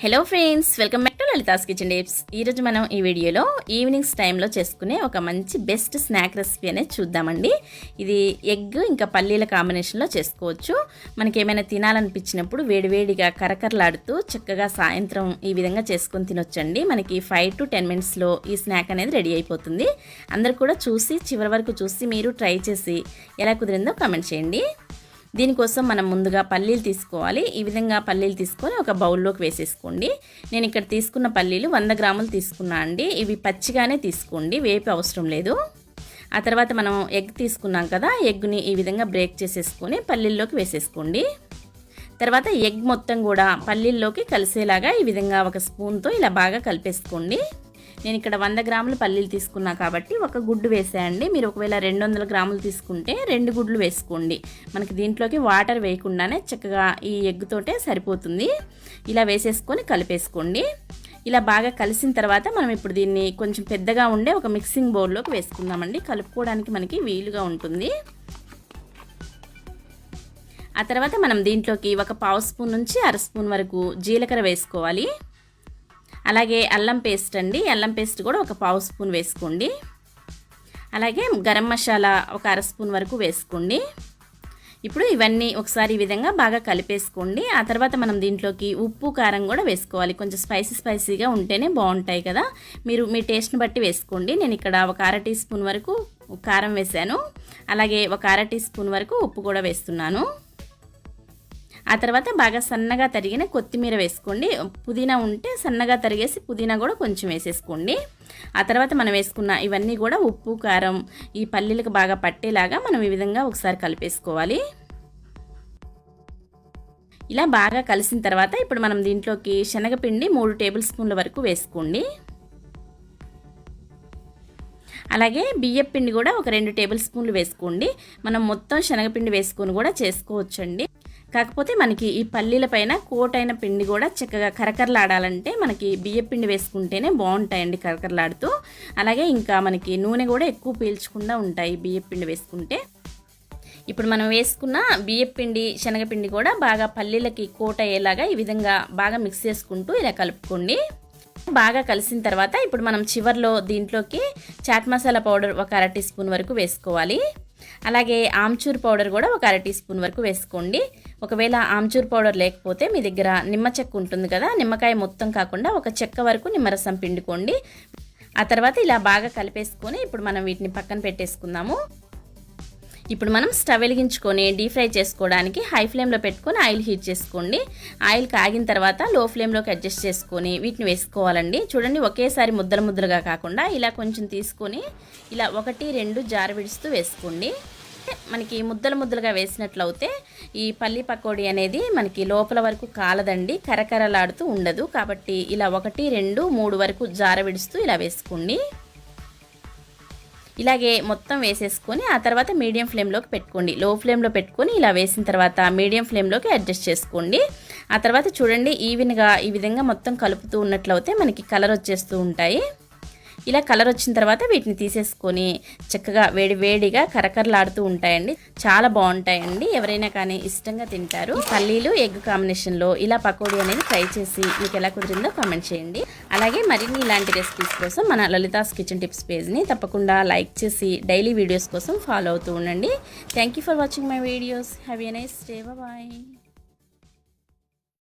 Hello friends, welcome back to Lalitha's kitchen tips. ఈరోజు మనం ఈ వీడియోలో ఈవినింగ్స్ టైంలో చేసుకునే ఒక మంచి బెస్ట్ స్నాక్ రెసిపీ అనేది చూద్దామండి. ఇది ఎగ్ ఇంకా పల్లీల కాంబినేషన్లో చేసుకోవచ్చు. మనకి ఏమైనా తినాలనిపించినప్పుడు వేడివేడిగా కరకరలాడుతూ చక్కగా సాయంత్రం ఈ విధంగా చేసుకొని తినొచ్చండి. మనకి 5 to 10 మినిట్స్లో ఈ స్నాక్ అనేది రెడీ అయిపోతుంది. అందరు కూడా చూసి చివరి వరకు చూసి మీరు ట్రై చేసి ఎలా కుదిరిందో కామెంట్ చేయండి. దీనికోసం మనం ముందుగా పల్లీలు తీసుకోవాలి. ఈ విధంగా పల్లీలు తీసుకొని ఒక బౌల్లోకి వేసేసుకోండి. నేను ఇక్కడ తీసుకున్న పల్లీలు 100 గ్రాములు తీసుకున్నా అండి. ఇవి పచ్చిగానే తీసుకోండి, వేపి అవసరం లేదు. ఆ తర్వాత మనం ఎగ్ తీసుకున్నాం కదా, ఎగ్ని ఈ విధంగా బ్రేక్ చేసేసుకొని పల్లీల్లోకి వేసేసుకోండి. తర్వాత ఎగ్ మొత్తం కూడా పల్లీల్లోకి కలిసేలాగా ఈ విధంగా ఒక స్పూన్తో ఇలా బాగా కలిపేసుకోండి. నేను ఇక్కడ 100 గ్రాములు పల్లీలు తీసుకున్నా కాబట్టి ఒక గుడ్డు వేసేయండి. మీరు ఒకవేళ 200 గ్రాములు తీసుకుంటే 2 గుడ్లు వేసుకోండి. మనకి దీంట్లోకి వాటర్ వేయకుండానే చక్కగా ఈ ఎగ్ తోటే సరిపోతుంది. ఇలా వేసేసుకొని కలిపేసుకోండి. ఇలా బాగా కలిసిన తర్వాత మనం ఇప్పుడు దీన్ని కొంచెం పెద్దగా ఉండే ఒక మిక్సింగ్ బౌల్లోకి వేసుకుందామండి. కలుపుకోవడానికి మనకి వీలుగా ఉంటుంది. ఆ తర్వాత మనం దీంట్లోకి ఒక 1/2 స్పూన్ నుంచి 1/2 స్పూన్ వరకు జీలకర్ర వేసుకోవాలి. అలాగే అల్లం పేస్ట్ అండి, అల్లం పేస్ట్ కూడా ఒక 1/2 స్పూన్ వేసుకోండి. అలాగే గరం మసాలా ఒక 1/2 స్పూన్ వరకు వేసుకోండి. ఇప్పుడు ఇవన్నీ ఒకసారి ఈ విధంగా బాగా కలిపేసుకోండి. ఆ తర్వాత మనం దీంట్లోకి ఉప్పు కారం కూడా వేసుకోవాలి. కొంచెం స్పైసీగా ఉంటేనే బాగుంటాయి కదా, మీరు మీ టేస్ట్ని బట్టి వేసుకోండి. నేను ఇక్కడ ఒక 1/2 టీ స్పూన్ వరకు కారం వేసాను. అలాగే ఒక 1/2 టీ స్పూన్ వరకు ఉప్పు కూడా వేస్తున్నాను. ఆ తర్వాత బాగా సన్నగా తరిగిన కొత్తిమీర వేసుకోండి. పుదీనా ఉంటే సన్నగా తరిగేసి పుదీనా కూడా కొంచెం వేసేసుకోండి. ఆ తర్వాత మనం వేసుకున్న ఇవన్నీ కూడా ఉప్పు కారం ఈ పల్లీలకు బాగా పట్టేలాగా మనం ఈ విధంగా ఒకసారి కలిపేసుకోవాలి. ఇలా బాగా కలిసిన తర్వాత ఇప్పుడు మనం దీంట్లోకి శనగపిండి 3 టేబుల్ స్పూన్ల వరకు వేసుకోండి. అలాగే బియ్యపు పిండి కూడా ఒక 2 టేబుల్ స్పూన్లు వేసుకోండి. మనం మొత్తం శనగపిండి వేసుకొని కూడా చేసుకోవచ్చండి. కాకపోతే మనకి ఈ పల్లీల పైన కోటైన పిండి కూడా చక్కగా కరకరలాడాలంటే మనకి బియ్యపు పిండి వేసుకుంటేనే బాగుంటాయండి కరకరలాడుతూ. అలాగే ఇంకా మనకి నూనె కూడా ఎక్కువ పీల్చకుండా ఉంటాయి బియ్యపు పిండి వేసుకుంటే. ఇప్పుడు మనం వేసుకున్న బియ్యపు పిండి శనగపిండి కూడా బాగా పల్లీలకి కోట అయ్యేలాగా ఈ విధంగా బాగా మిక్స్ చేసుకుంటూ ఇలా కలుపుకోండి. బాగా కలిసిన తర్వాత ఇప్పుడు మనం చివర్లో దీంట్లోకి చాట్ మసాలా పౌడర్ ఒక 1/2 టీ స్పూన్ వరకు వేసుకోవాలి. అలాగే ఆమ్చూర్ పౌడర్ కూడా ఒక 1/2 టీ స్పూన్ వరకు వేసుకోండి. ఒకవేళ ఆమ్చూర్ పౌడర్ లేకపోతే మీ దగ్గర నిమ్మ చెక్క ఉంటుంది కదా, నిమ్మకాయ మొత్తం కాకుండా ఒక చెక్క వరకు నిమ్మరసం పిండుకోండి. ఆ తర్వాత ఇలా బాగా కలిపేసుకొని ఇప్పుడు మనం వీటిని పక్కన పెట్టేసుకుందాము. ఇప్పుడు మనం స్టవ్ వెలిగించుకొని డీప్ ఫ్రై చేసుకోవడానికి హై ఫ్లేమ్లో పెట్టుకొని ఆయిల్ హీట్ చేసుకోండి. ఆయిల్ కాగిన తర్వాత లో ఫ్లేమ్లోకి అడ్జస్ట్ చేసుకొని వీటిని వేసుకోవాలండి. చూడండి, ఒకేసారి ముద్దలుగా కాకుండా ఇలా కొంచెం తీసుకొని ఇలా 1, 2 జార విడుస్తూ వేసుకోండి. మనకి ముద్దలుగా వేసినట్లయితే ఈ పల్లి పకోడీ అనేది మనకి లోపల వరకు కాలదండి, కరకరలాడుతూ ఉండదు. కాబట్టి ఇలా 1, 2, 3 వరకు జార విడుస్తూ ఇలా వేసుకోండి. ఇలాగే మొత్తం వేసేసుకొని ఆ తర్వాత మీడియం ఫ్లేమ్లోకి పెట్టుకోండి. లో ఫ్లేమ్లో పెట్టుకొని ఇలా వేసిన తర్వాత మీడియం ఫ్లేమ్లోకి అడ్జస్ట్ చేసుకోండి. ఆ తర్వాత చూడండి, ఈవెన్గా ఈ విధంగా మొత్తం కలుపుతూ ఉన్నట్లయితే మనకి కలర్ వచ్చేస్తూ ఉంటాయి. ఇలా కలర్ వచ్చిన తర్వాత వీటిని తీసేసుకొని చక్కగా వేడిగా కరకరలాడుతూ ఉంటాయండి. చాలా బాగుంటాయండి, ఎవరైనా కానీ ఇష్టంగా తింటారు. పల్లీలు ఎగ్ కాంబినేషన్లో ఇలా పకోడీ అనేది ట్రై చేసి మీకు ఎలా కుదిరిందో కామెంట్ చేయండి. అలాగే మరిన్ని ఇలాంటి రెసిపీస్ కోసం మన లలితాస్ కిచెన్ టిప్స్ పేజ్ని తప్పకుండా లైక్ చేసి డైలీ వీడియోస్ కోసం ఫాలో అవుతూ ఉండండి. Thank you for watching my videos. Have a nice day. Bye.